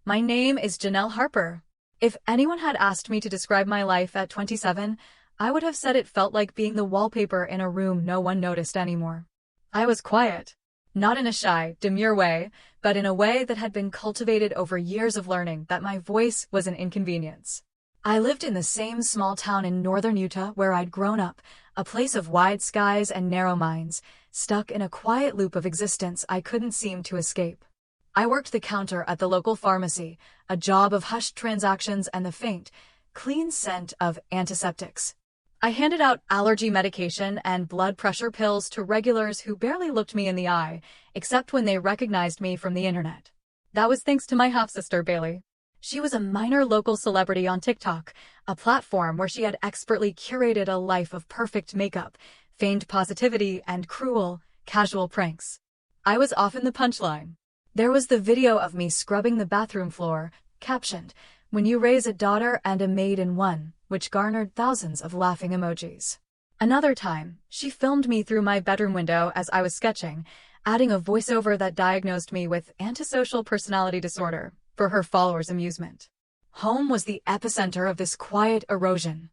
My name is Janelle Harper. If anyone had asked me to describe my life at 27, I would have said it felt like being the wallpaper in a room no one noticed anymore. I was quiet. Not in a shy, demure way, but in a way that had been cultivated over years of learning that my voice was an inconvenience. I lived in the same small town in northern Utah where I'd grown up, a place of wide skies and narrow minds, stuck in a quiet loop of existence I couldn't seem to escape. I worked the counter at the local pharmacy, a job of hushed transactions and the faint, clean scent of antiseptics. I handed out allergy medication and blood pressure pills to regulars who barely looked me in the eye, except when they recognized me from the internet. That was thanks to my half-sister, Bailey. She was a minor local celebrity on TikTok, a platform where she had expertly curated a life of perfect makeup, feigned positivity, and cruel, casual pranks. I was often the punchline. There was the video of me scrubbing the bathroom floor, captioned, "When you raise a daughter and a maid in one," which garnered thousands of laughing emojis. Another time, she filmed me through my bedroom window as I was sketching, adding a voiceover that diagnosed me with antisocial personality disorder for her followers' amusement. Home was the epicenter of this quiet erosion.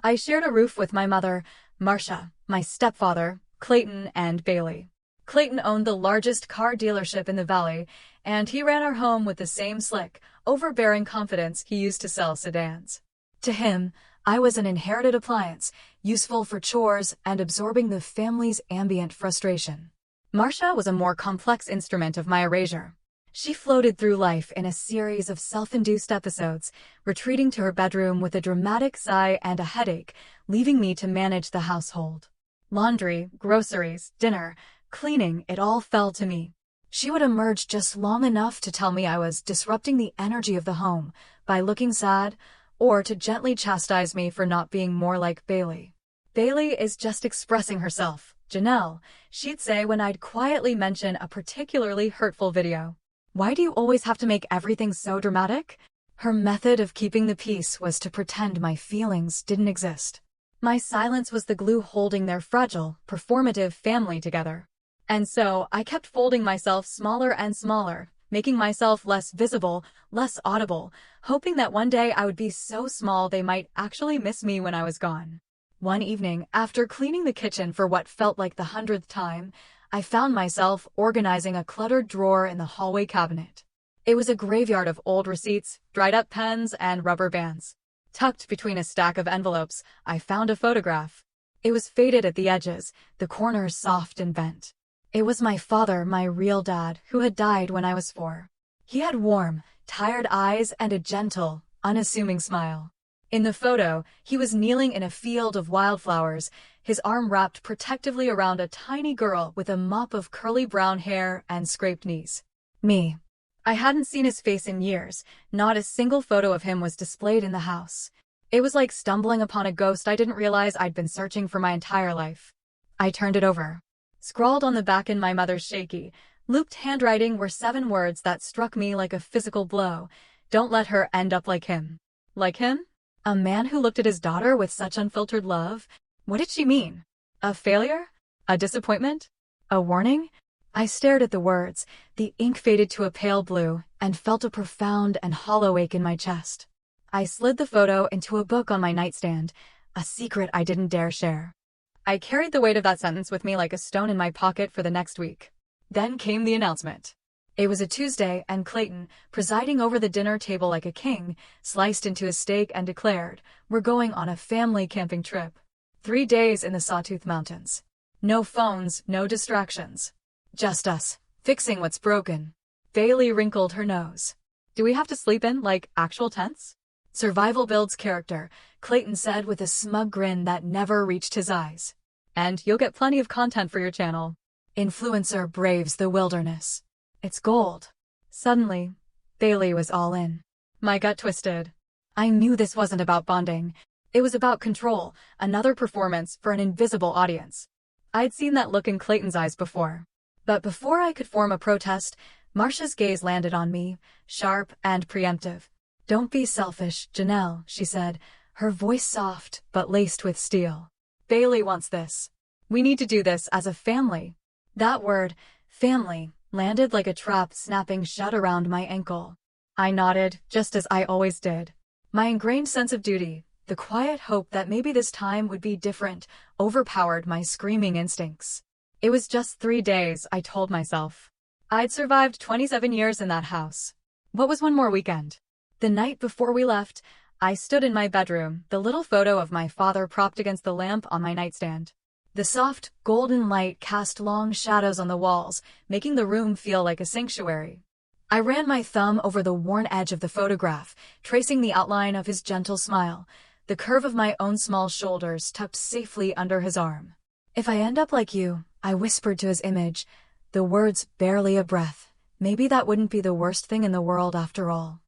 I shared a roof with my mother, Marcia, my stepfather, Clayton, and Bailey. Clayton owned the largest car dealership in the valley, and he ran our home with the same slick, overbearing confidence he used to sell sedans. To him, I was an inherited appliance, useful for chores and absorbing the family's ambient frustration. Marcia was a more complex instrument of my erasure. She floated through life in a series of self-induced episodes, retreating to her bedroom with a dramatic sigh and a headache, leaving me to manage the household. Laundry, groceries, dinner, cleaning, it all fell to me. She would emerge just long enough to tell me I was disrupting the energy of the home by looking sad, or to gently chastise me for not being more like Bailey. "Bailey is just expressing herself, Janelle," she'd say when I'd quietly mention a particularly hurtful video. "Why do you always have to make everything so dramatic?" Her method of keeping the peace was to pretend my feelings didn't exist. My silence was the glue holding their fragile, performative family together. And so, I kept folding myself smaller and smaller, making myself less visible, less audible, hoping that one day I would be so small they might actually miss me when I was gone. One evening, after cleaning the kitchen for what felt like the 100th time, I found myself organizing a cluttered drawer in the hallway cabinet. It was a graveyard of old receipts, dried-up pens, and rubber bands. Tucked between a stack of envelopes, I found a photograph. It was faded at the edges, the corners soft and bent. It was my father, my real dad, who had died when I was 4. He had warm, tired eyes and a gentle, unassuming smile. In the photo, he was kneeling in a field of wildflowers, his arm wrapped protectively around a tiny girl with a mop of curly brown hair and scraped knees. Me. I hadn't seen his face in years, not a single photo of him was displayed in the house. It was like stumbling upon a ghost I didn't realize I'd been searching for my entire life. I turned it over. Scrawled on the back in my mother's shaky, looped handwriting were 7 words that struck me like a physical blow. "Don't let her end up like him." Like him? A man who looked at his daughter with such unfiltered love? What did she mean? A failure? A disappointment? A warning? I stared at the words, the ink faded to a pale blue, and felt a profound and hollow ache in my chest. I slid the photo into a book on my nightstand, a secret I didn't dare share. I carried the weight of that sentence with me like a stone in my pocket for the next week. Then came the announcement. It was a Tuesday, and Clayton, presiding over the dinner table like a king, sliced into a steak and declared, "We're going on a family camping trip. 3 days in the Sawtooth Mountains. No phones, no distractions. Just us, fixing what's broken." Bailey wrinkled her nose. "Do we have to sleep in, like, actual tents?" "Survival builds character," Clayton said with a smug grin that never reached his eyes. "And you'll get plenty of content for your channel." Influencer braves the wilderness. It's gold. Suddenly, Bailey was all in. My gut twisted. I knew this wasn't about bonding. It was about control, another performance for an invisible audience. I'd seen that look in Clayton's eyes before. But before I could form a protest, Marcia's gaze landed on me, sharp and preemptive. "Don't be selfish, Janelle," she said, her voice soft but laced with steel. "Bailey wants this. We need to do this as a family." That word, family, landed like a trap snapping shut around my ankle. I nodded, just as I always did. My ingrained sense of duty, the quiet hope that maybe this time would be different, overpowered my screaming instincts. It was just 3 days, I told myself. I'd survived 27 years in that house. What was one more weekend? The night before we left, I stood in my bedroom, the little photo of my father propped against the lamp on my nightstand. The soft, golden light cast long shadows on the walls, making the room feel like a sanctuary. I ran my thumb over the worn edge of the photograph, tracing the outline of his gentle smile, the curve of my own small shoulders tucked safely under his arm. If I end up like you, I whispered to his image, the words barely a breath. Maybe that wouldn't be the worst thing in the world after all.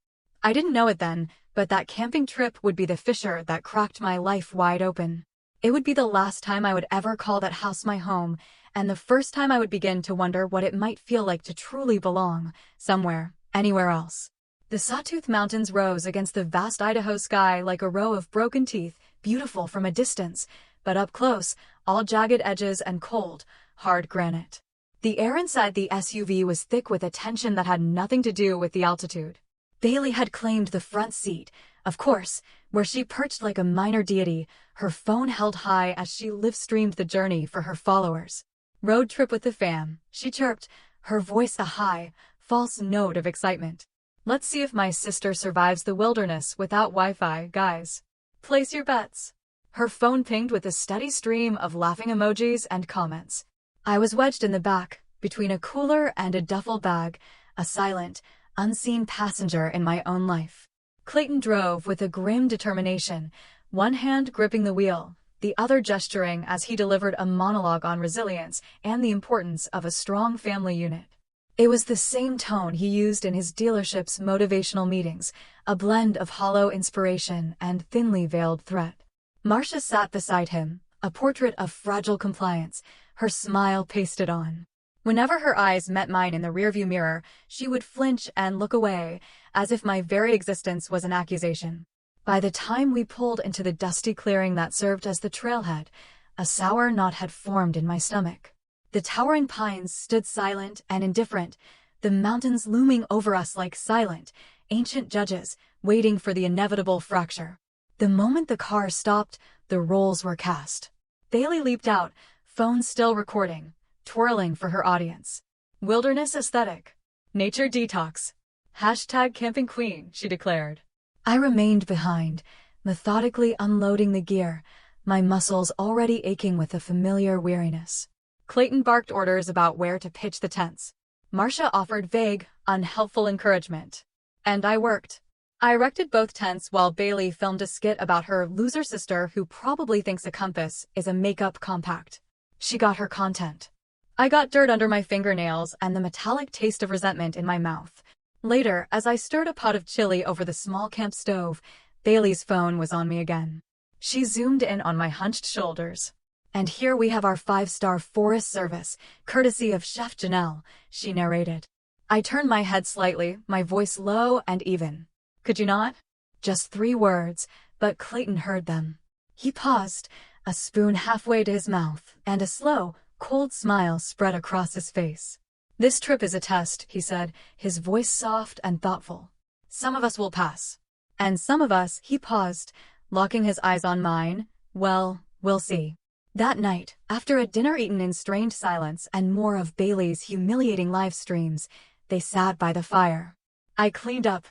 I didn't know it then, but that camping trip would be the fissure that cracked my life wide open. It would be the last time I would ever call that house my home, and the first time I would begin to wonder what it might feel like to truly belong, somewhere, anywhere else. The Sawtooth Mountains rose against the vast Idaho sky like a row of broken teeth, beautiful from a distance, but up close, all jagged edges and cold, hard granite. The air inside the SUV was thick with a tension that had nothing to do with the altitude. Bailey had claimed the front seat, of course, where she perched like a minor deity, her phone held high as she live-streamed the journey for her followers. Road trip with the fam, she chirped, her voice a high, false note of excitement. Let's see if my sister survives the wilderness without Wi-Fi, guys. Place your bets. Her phone pinged with a steady stream of laughing emojis and comments. I was wedged in the back, between a cooler and a duffel bag, a silent, unseen passenger in my own life. Clayton drove with a grim determination, one hand gripping the wheel, the other gesturing as he delivered a monologue on resilience and the importance of a strong family unit. It was the same tone he used in his dealership's motivational meetings, a blend of hollow inspiration and thinly veiled threat. Marcia sat beside him, a portrait of fragile compliance, her smile pasted on. Whenever her eyes met mine in the rearview mirror, she would flinch and look away, as if my very existence was an accusation. By the time we pulled into the dusty clearing that served as the trailhead, a sour knot had formed in my stomach. The towering pines stood silent and indifferent, the mountains looming over us like silent, ancient judges, waiting for the inevitable fracture. The moment the car stopped, the roles were cast. Bailey leaped out, phone still recording, twirling for her audience. Wilderness aesthetic. Nature detox. Hashtag camping queen, she declared. I remained behind, methodically unloading the gear, my muscles already aching with a familiar weariness. Clayton barked orders about where to pitch the tents. Marcia offered vague, unhelpful encouragement. And I worked. I erected both tents while Bailey filmed a skit about her loser sister who probably thinks a compass is a makeup compact. She got her content. I got dirt under my fingernails and the metallic taste of resentment in my mouth. Later, as I stirred a pot of chili over the small camp stove, Bailey's phone was on me again. She zoomed in on my hunched shoulders. And here we have our 5-star forest service, courtesy of Chef Janelle, she narrated. I turned my head slightly, my voice low and even. Could you not? Just 3 words, but Clayton heard them. He paused, a spoon halfway to his mouth, and a slow, cold smile spread across his face. This trip is a test, he said, his voice soft and thoughtful. Some of us will pass. And some of us, he paused, locking his eyes on mine, well, we'll see. That night, after a dinner eaten in strained silence and more of Bailey's humiliating live streams, they sat by the fire. I cleaned up.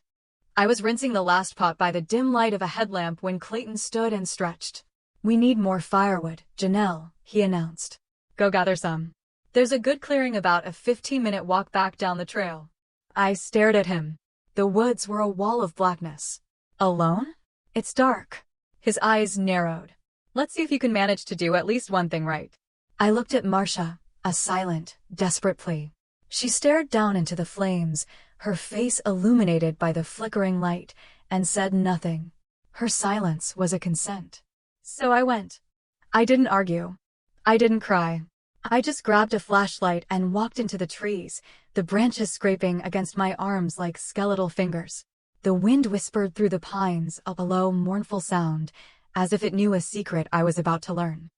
I was rinsing the last pot by the dim light of a headlamp when Clayton stood and stretched. We need more firewood, Janelle, he announced. Go gather some. There's a good clearing about a 15-minute walk back down the trail. I stared at him. The woods were a wall of blackness. Alone? It's dark. His eyes narrowed. Let's see if you can manage to do at least one thing right. I looked at Marcia, a silent, desperate plea. She stared down into the flames, her face illuminated by the flickering light, and said nothing. Her silence was a consent. So I went. I didn't argue. I didn't cry. I just grabbed a flashlight and walked into the trees, the branches scraping against my arms like skeletal fingers. The wind whispered through the pines, a low, mournful sound, as if it knew a secret I was about to learn.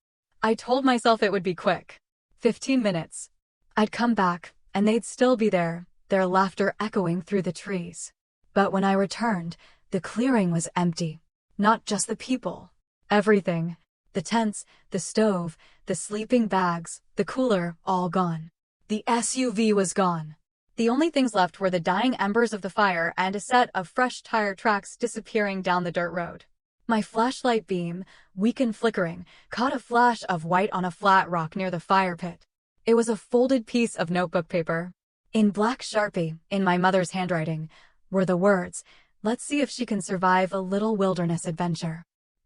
I told myself it would be quick. 15 minutes. I'd come back, and they'd still be there, their laughter echoing through the trees. But when I returned, the clearing was empty. Not just the people. Everything. The tents, the stove, the sleeping bags, the cooler, all gone. The SUV was gone. The only things left were the dying embers of the fire and a set of fresh tire tracks disappearing down the dirt road. My flashlight beam, weak and flickering, caught a flash of white on a flat rock near the fire pit. It was a folded piece of notebook paper. In black Sharpie, in my mother's handwriting, were the words, "Let's see if she can survive a little wilderness adventure."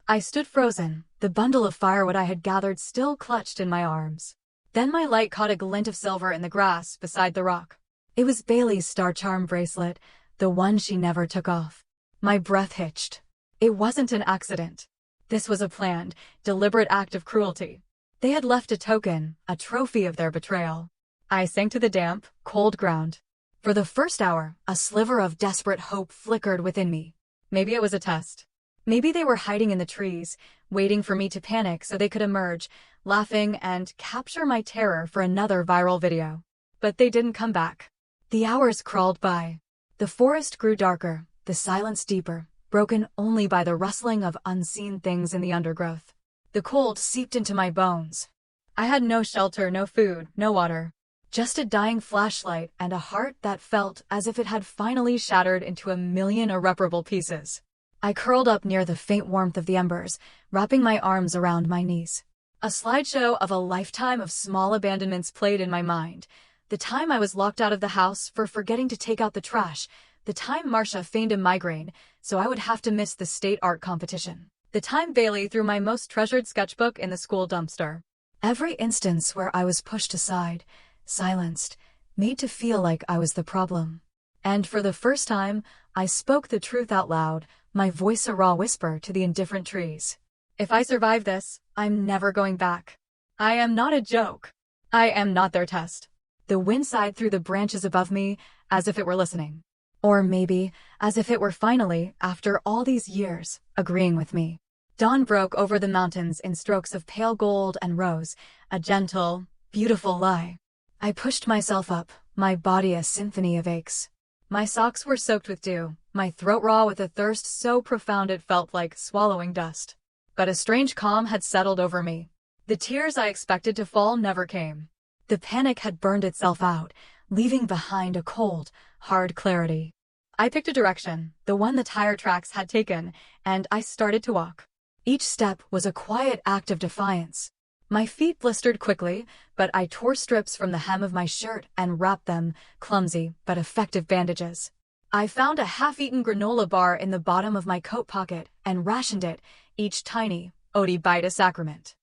I stood frozen, the bundle of firewood I had gathered still clutched in my arms. Then my light caught a glint of silver in the grass beside the rock. It was Bailey's star charm bracelet, the one she never took off. My breath hitched. It wasn't an accident. This was a planned, deliberate act of cruelty. They had left a token, a trophy of their betrayal. I sank to the damp, cold ground. For the first hour, a sliver of desperate hope flickered within me. Maybe it was a test. Maybe they were hiding in the trees, waiting for me to panic so they could emerge, laughing and capture my terror for another viral video. But they didn't come back. The hours crawled by. The forest grew darker, the silence deeper, broken only by the rustling of unseen things in the undergrowth. The cold seeped into my bones. I had no shelter, no food, no water. Just a dying flashlight and a heart that felt as if it had finally shattered into a million irreparable pieces. I curled up near the faint warmth of the embers, wrapping my arms around my knees. A slideshow of a lifetime of small abandonments played in my mind. The time I was locked out of the house for forgetting to take out the trash. The time Marcia feigned a migraine, so I would have to miss the state art competition. The time Bailey threw my most treasured sketchbook in the school dumpster. Every instance where I was pushed aside, silenced, made to feel like I was the problem. And for the first time, I spoke the truth out loud, my voice a raw whisper to the indifferent trees. If I survive this, I'm never going back. I am not a joke. I am not their test. The wind sighed through the branches above me, as if it were listening. Or maybe, as if it were finally, after all these years, agreeing with me. Dawn broke over the mountains in strokes of pale gold and rose, a gentle, beautiful lie. I pushed myself up, my body a symphony of aches. My socks were soaked with dew, my throat raw with a thirst so profound it felt like swallowing dust. But a strange calm had settled over me. The tears I expected to fall never came. The panic had burned itself out, leaving behind a cold, hard clarity. I picked a direction, the one the tire tracks had taken, and I started to walk. Each step was a quiet act of defiance. My feet blistered quickly, but I tore strips from the hem of my shirt and wrapped them, clumsy but effective bandages. I found a half-eaten granola bar in the bottom of my coat pocket and rationed it, each tiny, oaty bite a sacrament.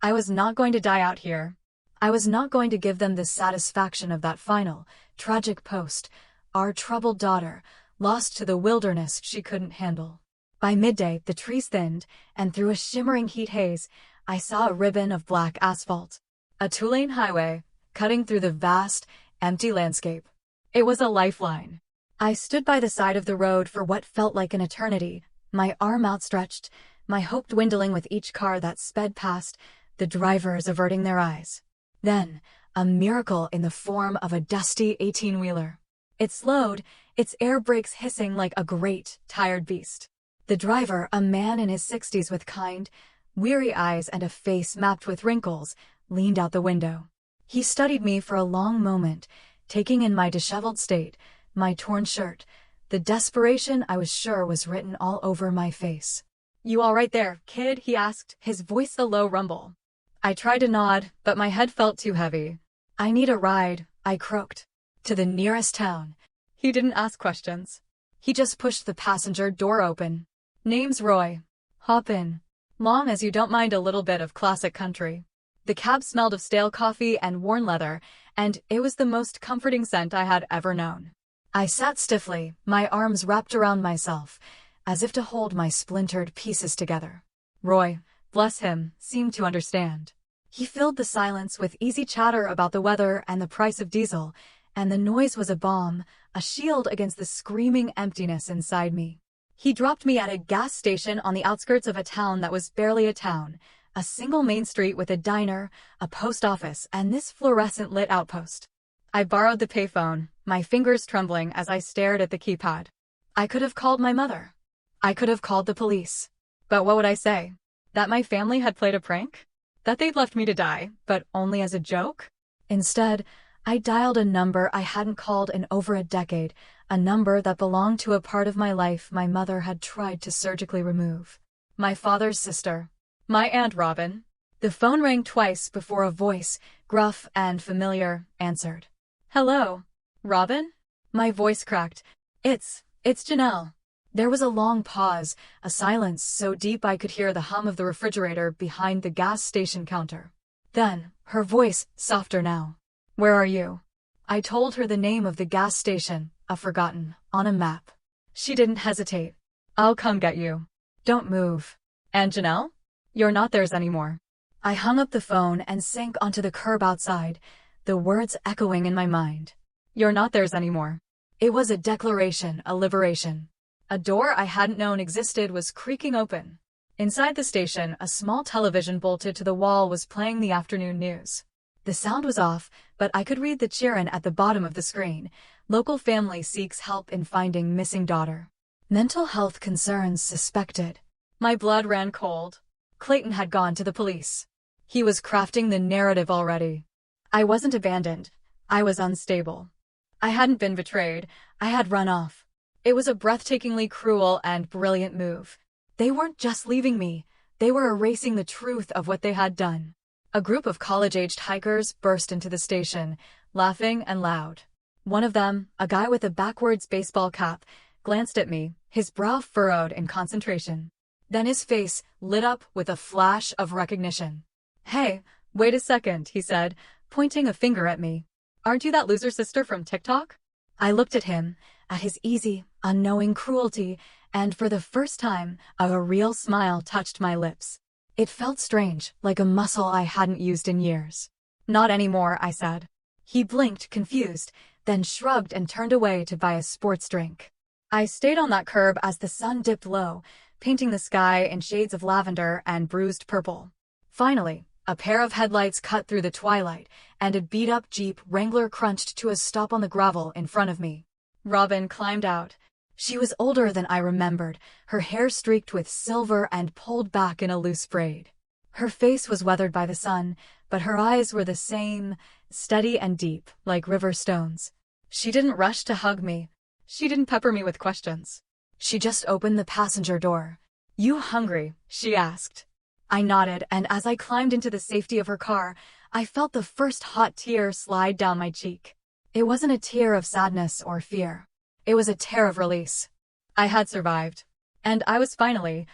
I was not going to die out here. I was not going to give them the satisfaction of that final, tragic post, our troubled daughter, lost to the wilderness she couldn't handle. By midday, the trees thinned, and through a shimmering heat haze, I saw a ribbon of black asphalt. A two-lane highway, cutting through the vast, empty landscape. It was a lifeline. I stood by the side of the road for what felt like an eternity, my arm outstretched, my hope dwindling with each car that sped past, the drivers averting their eyes. Then, a miracle in the form of a dusty 18-wheeler. It slowed, its air brakes hissing like a great, tired beast. The driver, a man in his 60s with kind, weary eyes and a face mapped with wrinkles, leaned out the window. He studied me for a long moment, taking in my disheveled state, my torn shirt, the desperation I was sure was written all over my face. "You all right there, kid?" he asked, his voice a low rumble. I tried to nod, but my head felt too heavy. "I need a ride," I croaked. "To the nearest town." He didn't ask questions. He just pushed the passenger door open. "Name's Roy. Hop in. Long as you don't mind a little bit of classic country." The cab smelled of stale coffee and worn leather, and it was the most comforting scent I had ever known. I sat stiffly, my arms wrapped around myself, as if to hold my splintered pieces together. Roy, bless him, seemed to understand. He filled the silence with easy chatter about the weather and the price of diesel, and the noise was a balm, a shield against the screaming emptiness inside me. He dropped me at a gas station on the outskirts of a town that was barely a town, a single main street with a diner, a post office, and this fluorescent-lit outpost. I borrowed the payphone, my fingers trembling as I stared at the keypad. I could have called my mother. I could have called the police. But what would I say? That my family had played a prank? That they'd left me to die, but only as a joke? Instead, I dialed a number I hadn't called in over a decade, a number that belonged to a part of my life my mother had tried to surgically remove. My father's sister. My Aunt Robin. The phone rang twice before a voice, gruff and familiar, answered. Hello, Robin? My voice cracked. It's Janelle. There was a long pause, a silence so deep I could hear the hum of the refrigerator behind the gas station counter. Then, her voice, softer now. Where are you? I told her the name of the gas station, forgotten, on a map. She didn't hesitate. I'll come get you. Don't move. And Janelle? You're not theirs anymore. I hung up the phone and sank onto the curb outside, the words echoing in my mind. You're not theirs anymore. It was a declaration, a liberation. A door I hadn't known existed was creaking open. Inside the station, a small television bolted to the wall was playing the afternoon news. The sound was off, but I could read the cheering at the bottom of the screen. Local family seeks help in finding missing daughter. Mental health concerns suspected. My blood ran cold. Clayton had gone to the police. He was crafting the narrative already. I wasn't abandoned. I was unstable. I hadn't been betrayed. I had run off. It was a breathtakingly cruel and brilliant move. They weren't just leaving me. They were erasing the truth of what they had done. A group of college-aged hikers burst into the station, laughing and loud. One of them, a guy with a backwards baseball cap, glanced at me, his brow furrowed in concentration. Then his face lit up with a flash of recognition. Hey, wait a second, he said, pointing a finger at me. Aren't you that loser sister from TikTok? I looked at him, at his easy, unknowing cruelty, and for the first time, a real smile touched my lips. It felt strange, like a muscle I hadn't used in years. Not anymore, I said. He blinked, confused, then shrugged and turned away to buy a sports drink. I stayed on that curb as the sun dipped low, painting the sky in shades of lavender and bruised purple. Finally, a pair of headlights cut through the twilight, and a beat-up Jeep Wrangler crunched to a stop on the gravel in front of me. Robin climbed out. She was older than I remembered, her hair streaked with silver and pulled back in a loose braid. Her face was weathered by the sun, but her eyes were the same, steady and deep, like river stones. She didn't rush to hug me. She didn't pepper me with questions. She just opened the passenger door. You hungry? She asked. I nodded, and as I climbed into the safety of her car, I felt the first hot tear slide down my cheek. It wasn't a tear of sadness or fear. It was a tear of release. I had survived. And I was finally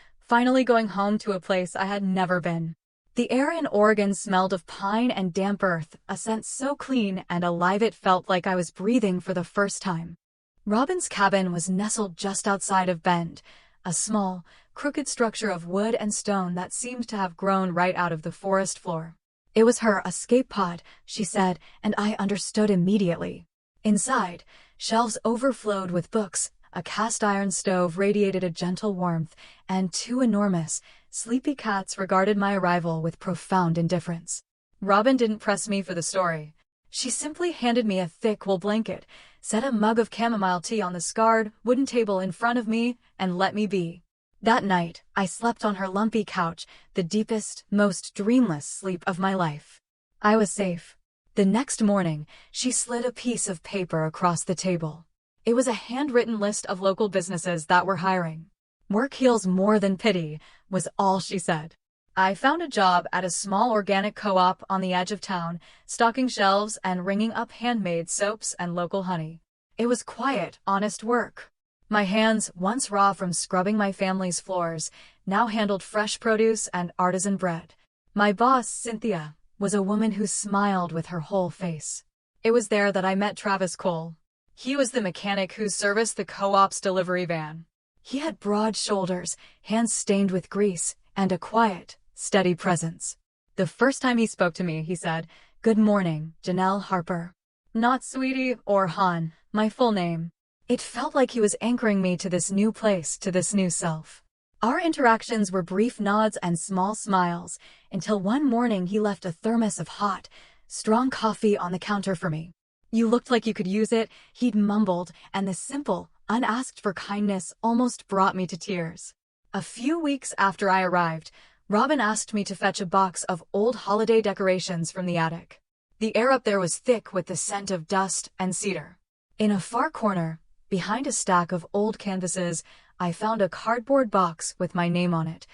going home to a place I had never been. The air in Oregon smelled of pine and damp earth, a scent so clean and alive it felt like I was breathing for the first time. Robin's cabin was nestled just outside of Bend, a small, crooked structure of wood and stone that seemed to have grown right out of the forest floor. It was her escape pod, she said, and I understood immediately. Inside, shelves overflowed with books, a cast-iron stove radiated a gentle warmth, and two enormous, sleepy cats regarded my arrival with profound indifference. Robin didn't press me for the story. She simply handed me a thick wool blanket, set a mug of chamomile tea on the scarred, wooden table in front of me, and let me be. That night, I slept on her lumpy couch, the deepest, most dreamless sleep of my life. I was safe. The next morning, she slid a piece of paper across the table. It was a handwritten list of local businesses that were hiring. Work heals more than pity, was all she said. I found a job at a small organic co-op on the edge of town, stocking shelves and ringing up handmade soaps and local honey. It was quiet, honest work. My hands, once raw from scrubbing my family's floors, now handled fresh produce and artisan bread. My boss, Cynthia, was a woman who smiled with her whole face. It was there that I met Travis Cole. He was the mechanic who serviced the co-op's delivery van. He had broad shoulders, hands stained with grease, and a quiet, steady presence. The first time he spoke to me, he said, "Good morning, Janelle Harper." Not Sweetie or Han, my full name. It felt like he was anchoring me to this new place, to this new self. Our interactions were brief nods and small smiles, until one morning he left a thermos of hot, strong coffee on the counter for me. "You looked like you could use it," he'd mumbled, and the simple, unasked for kindness almost brought me to tears. A few weeks after I arrived, Robin asked me to fetch a box of old holiday decorations from the attic. The air up there was thick with the scent of dust and cedar. In a far corner, behind a stack of old canvases, I found a cardboard box with my name on it,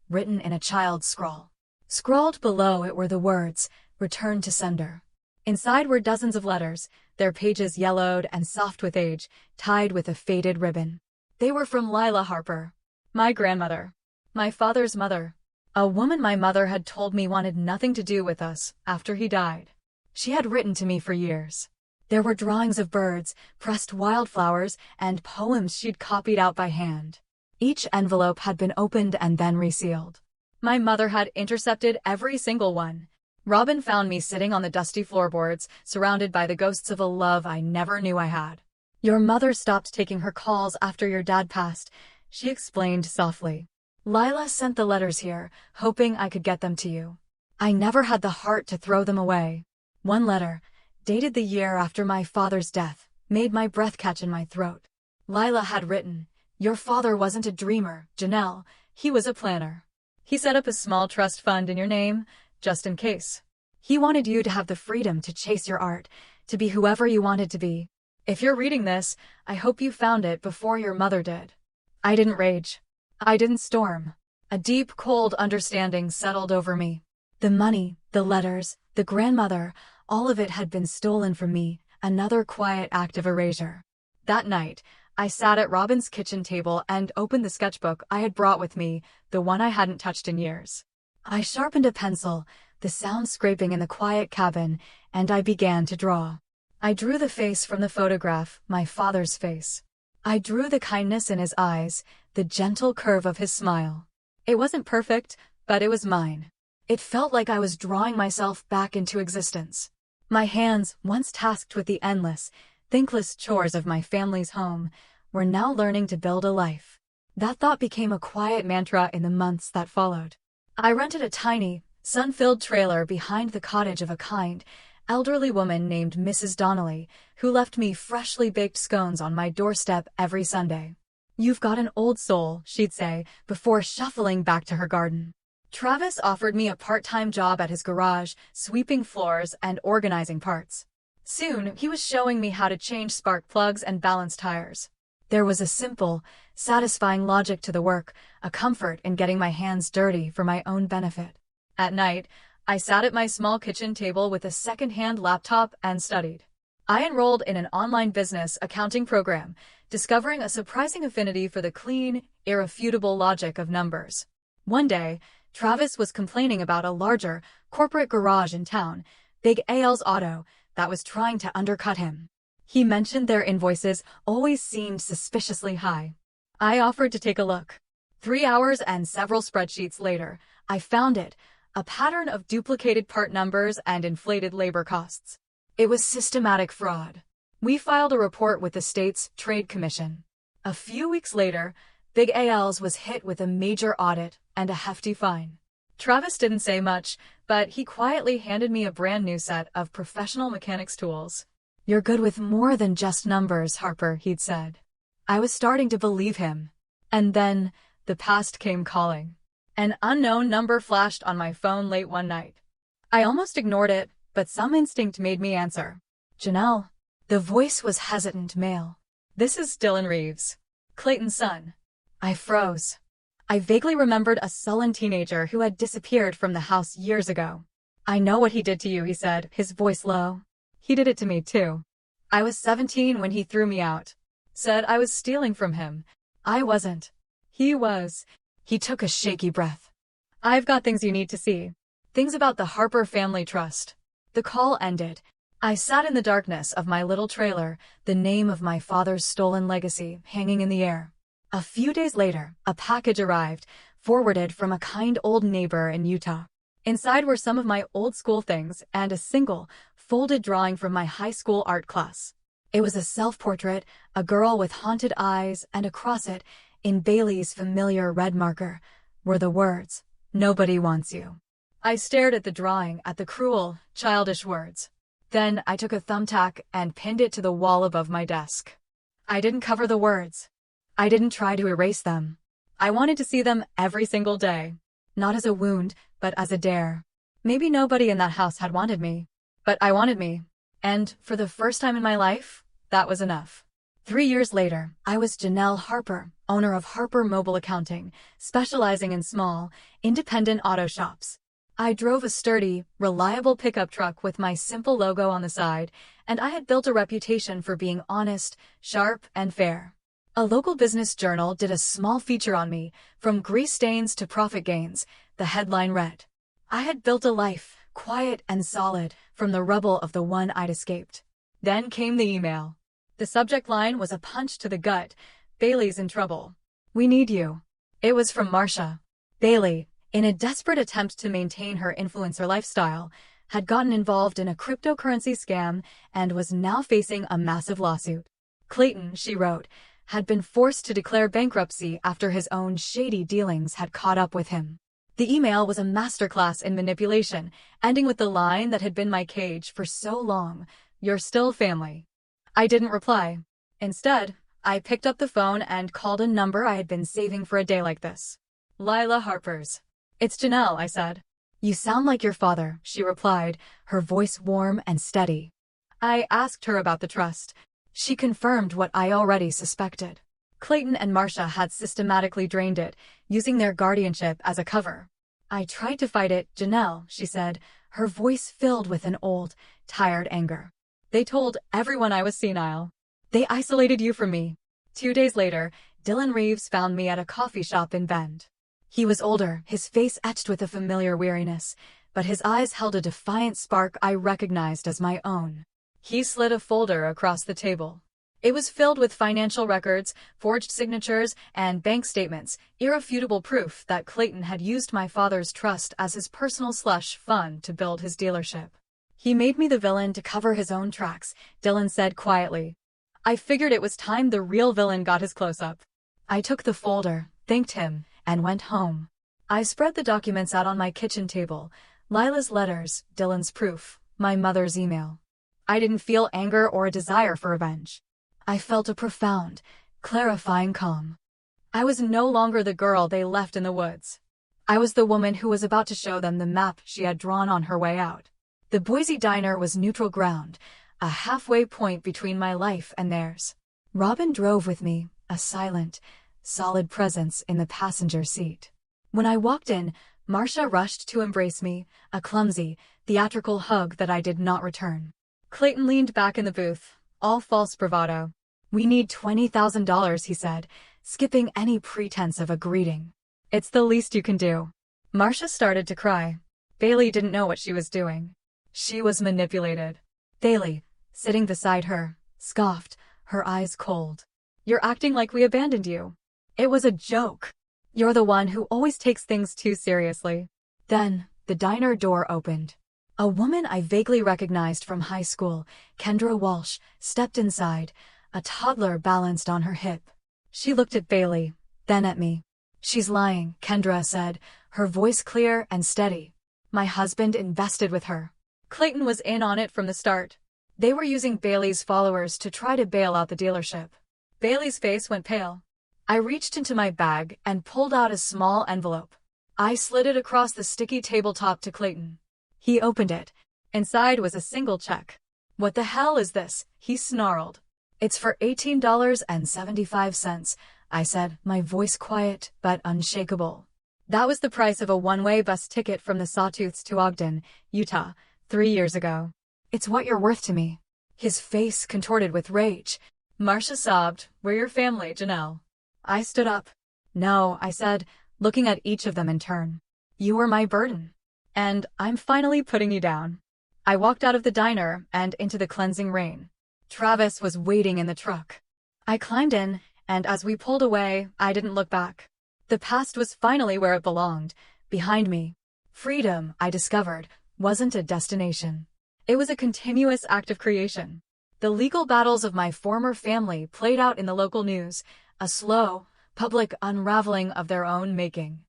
written in a child's scrawl. Scrawled below it were the words, "Return to sender." Inside were dozens of letters, their pages yellowed and soft with age, tied with a faded ribbon. They were from Lila Harper, my grandmother, my father's mother, a woman my mother had told me wanted nothing to do with us after he died. She had written to me for years. There were drawings of birds, pressed wildflowers, and poems she'd copied out by hand. Each envelope had been opened and then resealed. My mother had intercepted every single one. Robin found me sitting on the dusty floorboards, surrounded by the ghosts of a love I never knew I had. "Your mother stopped taking her calls after your dad passed," she explained softly. "Lila sent the letters here, hoping I could get them to you. I never had the heart to throw them away." One letter, dated the year after my father's death, made my breath catch in my throat. Lila had written, "Your father wasn't a dreamer, Janelle, he was a planner. He set up a small trust fund in your name, just in case. He wanted you to have the freedom to chase your art, to be whoever you wanted to be. If you're reading this, I hope you found it before your mother did." I didn't rage. I didn't storm. A deep, cold understanding settled over me. The money, the letters, the grandmother, all of it had been stolen from me, another quiet act of erasure. That night, I sat at Robin's kitchen table and opened the sketchbook I had brought with me, the one I hadn't touched in years. I sharpened a pencil, the sound scraping in the quiet cabin, and I began to draw. I drew the face from the photograph, my father's face. I drew the kindness in his eyes, the gentle curve of his smile. It wasn't perfect, but it was mine. It felt like I was drawing myself back into existence. My hands, once tasked with the endless, thankless chores of my family's home, were now learning to build a life. That thought became a quiet mantra in the months that followed. I rented a tiny, sun-filled trailer behind the cottage of a kind, elderly woman named Mrs. Donnelly, who left me freshly baked scones on my doorstep every Sunday. "You've got an old soul," she'd say, before shuffling back to her garden. Travis offered me a part-time job at his garage, sweeping floors and organizing parts. Soon, he was showing me how to change spark plugs and balance tires. There was a simple, satisfying logic to the work, a comfort in getting my hands dirty for my own benefit. At night, I sat at my small kitchen table with a second-hand laptop and studied. I enrolled in an online business accounting program, discovering a surprising affinity for the clean, irrefutable logic of numbers. One day, Travis was complaining about a larger, corporate garage in town, Big Al's Auto, that was trying to undercut him. He mentioned their invoices always seemed suspiciously high. I offered to take a look. 3 hours and several spreadsheets later, I found it, a pattern of duplicated part numbers and inflated labor costs. It was systematic fraud. We filed a report with the state's Trade Commission. A few weeks later, Big Al's was hit with a major audit and a hefty fine. Travis didn't say much, but he quietly handed me a brand new set of professional mechanics tools. "You're good with more than just numbers, Harper," he'd said. I was starting to believe him. And then, the past came calling. An unknown number flashed on my phone late one night. I almost ignored it, but some instinct made me answer. "Janelle." The voice was hesitant male. "This is Dylan Reeves, Clayton's son." I froze. I vaguely remembered a sullen teenager who had disappeared from the house years ago. "I know what he did to you," he said, his voice low. "He did it to me too. I was 17 when he threw me out. Said I was stealing from him. I wasn't. He was." He took a shaky breath. "I've got things you need to see. Things about the Harper Family Trust." The call ended. I sat in the darkness of my little trailer, the name of my father's stolen legacy hanging in the air. A few days later, a package arrived, forwarded from a kind old neighbor in Utah. Inside were some of my old school things and a single, folded drawing from my high school art class. It was a self-portrait, a girl with haunted eyes, and across it, in Bailey's familiar red marker, were the words, "Nobody wants you." I stared at the drawing, at the cruel, childish words. Then I took a thumbtack and pinned it to the wall above my desk. I didn't cover the words. I didn't try to erase them. I wanted to see them every single day. Not as a wound, but as a dare. Maybe nobody in that house had wanted me. But I wanted me. And, for the first time in my life, that was enough. 3 years later, I was Janelle Harper, owner of Harper Mobile Accounting, specializing in small, independent auto shops. I drove a sturdy, reliable pickup truck with my simple logo on the side, and I had built a reputation for being honest, sharp, and fair. A local business journal did a small feature on me, from grease stains to profit gains. The headline read, "I had built a life, quiet and solid, from the rubble of the one I'd escaped." Then came the email. The subject line was a punch to the gut. "Bailey's in trouble. We need you." It was from Marcia. Bailey, in a desperate attempt to maintain her influencer lifestyle, had gotten involved in a cryptocurrency scam and was now facing a massive lawsuit. Clayton, she wrote, had been forced to declare bankruptcy after his own shady dealings had caught up with him. The email was a masterclass in manipulation, ending with the line that had been my cage for so long, "You're still family." I didn't reply. Instead, I picked up the phone and called a number I had been saving for a day like this. "Lila Harper's." "It's Janelle," I said. "You sound like your father," she replied, her voice warm and steady. I asked her about the trust. She confirmed what I already suspected. Clayton and Marcia had systematically drained it, using their guardianship as a cover. "I tried to fight it, Janelle," she said, her voice filled with an old, tired anger. "They told everyone I was senile. They isolated you from me." 2 days later, Dylan Reeves found me at a coffee shop in Bend. He was older, his face etched with a familiar weariness, but his eyes held a defiant spark I recognized as my own. He slid a folder across the table. It was filled with financial records, forged signatures, and bank statements, irrefutable proof that Clayton had used my father's trust as his personal slush fund to build his dealership. "He made me the villain to cover his own tracks," Dylan said quietly. "I figured it was time the real villain got his close-up." I took the folder, thanked him, and went home. I spread the documents out on my kitchen table. Lila's letters, Dylan's proof, my mother's email. I didn't feel anger or a desire for revenge. I felt a profound, clarifying calm. I was no longer the girl they left in the woods. I was the woman who was about to show them the map she had drawn on her way out. The Boise diner was neutral ground, a halfway point between my life and theirs. Robin drove with me, a silent, solid presence in the passenger seat. When I walked in, Marcia rushed to embrace me, a clumsy, theatrical hug that I did not return. Clayton leaned back in the booth, all false bravado. "We need $20,000, he said, skipping any pretense of a greeting. "It's the least you can do." Marcia started to cry. Bailey didn't know what she was doing. She was manipulated. Bailey, sitting beside her, scoffed, her eyes cold. "You're acting like we abandoned you. It was a joke. You're the one who always takes things too seriously." Then, the diner door opened. A woman I vaguely recognized from high school, Kendra Walsh, stepped inside, a toddler balanced on her hip. She looked at Bailey, then at me. "She's lying," Kendra said, her voice clear and steady. "My husband invested with her. Clayton was in on it from the start. They were using Bailey's followers to try to bail out the dealership." Bailey's face went pale. I reached into my bag and pulled out a small envelope. I slid it across the sticky tabletop to Clayton. He opened it. Inside was a single check. "What the hell is this?" he snarled. "It's for $18.75, I said, my voice quiet but unshakable. That was the price of a one-way bus ticket from the Sawtooths to Ogden, Utah, 3 years ago. "It's what you're worth to me." His face contorted with rage. Marcia sobbed, "We're your family, Janelle." I stood up. "No," I said, looking at each of them in turn. "You were my burden. And I'm finally putting you down." I walked out of the diner and into the cleansing rain. Travis was waiting in the truck. I climbed in, and as we pulled away, I didn't look back. The past was finally where it belonged, behind me. Freedom, I discovered, wasn't a destination. It was a continuous act of creation. The legal battles of my former family played out in the local news, a slow, public unraveling of their own making.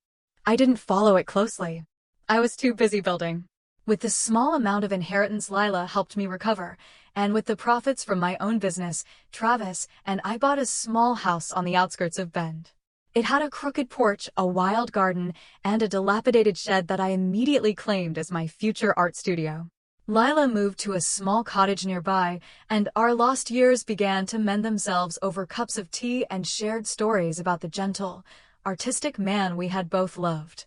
I didn't follow it closely. I was too busy building. With the small amount of inheritance Lila helped me recover, and with the profits from my own business, Travis and I bought a small house on the outskirts of Bend. It had a crooked porch, a wild garden, and a dilapidated shed that I immediately claimed as my future art studio. Lila moved to a small cottage nearby, and our lost years began to mend themselves over cups of tea and shared stories about the gentle, artistic man we had both loved.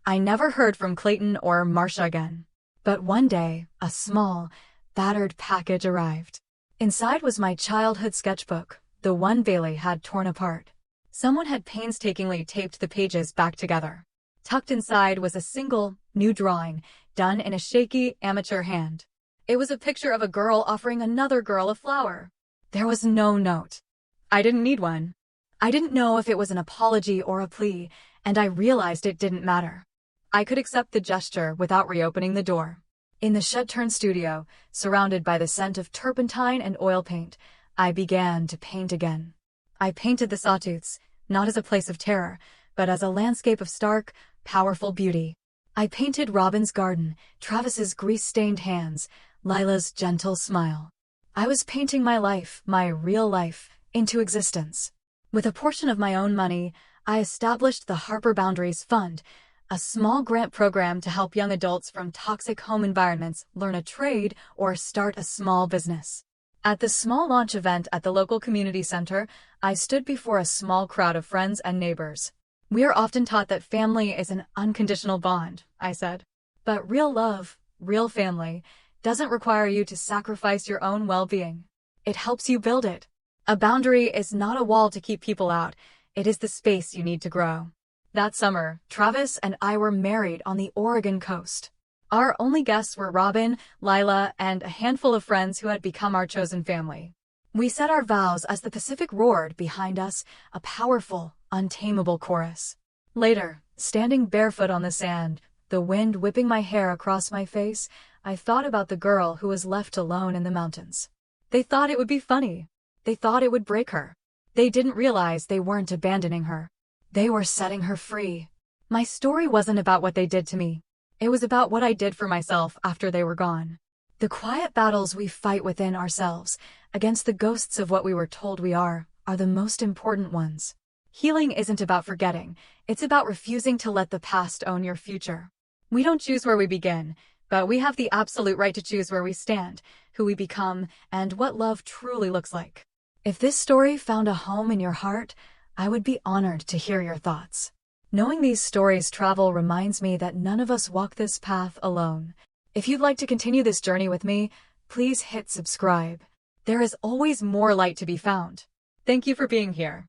I never heard from Clayton or Marcia again. But one day, a small, battered package arrived. Inside was my childhood sketchbook, the one Bailey had torn apart. Someone had painstakingly taped the pages back together. Tucked inside was a single, new drawing, done in a shaky, amateur hand. It was a picture of a girl offering another girl a flower. There was no note. I didn't need one. I didn't know if it was an apology or a plea, and I realized it didn't matter. I could accept the gesture without reopening the door. In the shed-turned studio, surrounded by the scent of turpentine and oil paint, I began to paint again. I painted the sawtooths, not as a place of terror, but as a landscape of stark, powerful beauty. I painted Robin's garden, Travis's grease-stained hands, Lila's gentle smile. I was painting my life, my real life, into existence. With a portion of my own money, I established the Harper Boundaries Fund, a small grant program to help young adults from toxic home environments learn a trade or start a small business. At the small launch event at the local community center, I stood before a small crowd of friends and neighbors. We are often taught that family is an unconditional bond, I said. But real love, real family, doesn't require you to sacrifice your own well-being. It helps you build it. A boundary is not a wall to keep people out. It is the space you need to grow. That summer, Travis and I were married on the Oregon coast. Our only guests were Robin, Lila, and a handful of friends who had become our chosen family. We said our vows as the Pacific roared behind us, a powerful, untamable chorus. Later, standing barefoot on the sand, the wind whipping my hair across my face, I thought about the girl who was left alone in the mountains. They thought it would be funny. They thought it would break her. They didn't realize they weren't abandoning her. They were setting her free. My story wasn't about what they did to me. It was about what I did for myself after they were gone. The quiet battles we fight within ourselves, against the ghosts of what we were told we are the most important ones. Healing isn't about forgetting. It's about refusing to let the past own your future. We don't choose where we begin, but we have the absolute right to choose where we stand, who we become, and what love truly looks like. If this story found a home in your heart, I would be honored to hear your thoughts. Knowing these stories travel reminds me that none of us walk this path alone. If you'd like to continue this journey with me, please hit subscribe. There is always more light to be found. Thank you for being here.